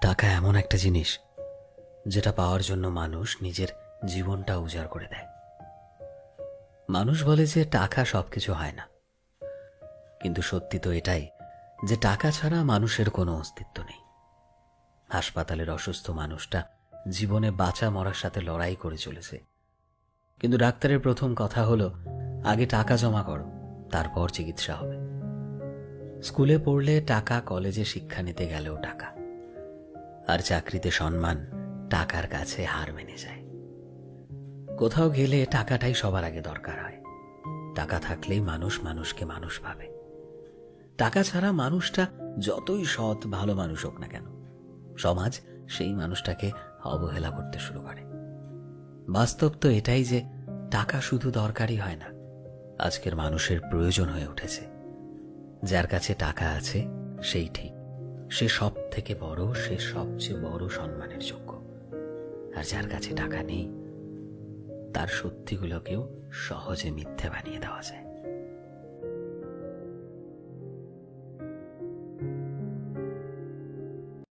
টাকা এমন একটা জিনিস যেটা পাওয়ার জন্য মানুষ নিজের জীবনটা উজাড় করে দেয়। মানুষ বলে যে টাকা সবকিছু হয় না, কিন্তু সত্যি তো এটাই যে টাকা ছাড়া মানুষের কোনো অস্তিত্ব নেই। হাসপাতালের অসুস্থ মানুষটা জীবনে বাঁচা মরার সাথে লড়াই করে চলেছে, কিন্তু ডাক্তারের প্রথম কথা হলো আগে টাকা জমা করো, তারপর চিকিৎসা হবে। স্কুলে পড়লে টাকা, কলেজে শিক্ষা নিতে গেলেও টাকা, আর চাকরিতে সম্মান টাকার কাছে হার মেনে যায়। কোথাও গেলে টাকাটাই সবার আগে দরকার হয়। টাকা থাকলেই মানুষ মানুষকে মানুষ ভাবে। টাকা ছাড়া মানুষটা যতই সৎ ভালো মানুষ হোক না কেন, সমাজ সেই মানুষটাকে অবহেলা করতে শুরু করে। বাস্তব তো এটাই যে টাকা শুধু দরকারই হয় না, আজকের মানুষের প্রয়োজন হয়ে উঠেছে। যার কাছে টাকা আছে সেই ঠিক, সে সব থেকে বড়, সে সবচেয়ে বড় সম্মানের যোগ্য। আর যার কাছে টাকা নেই, তার সত্যিগুলোকেও সহজে মিথ্যে বানিয়ে দেওয়া যায়।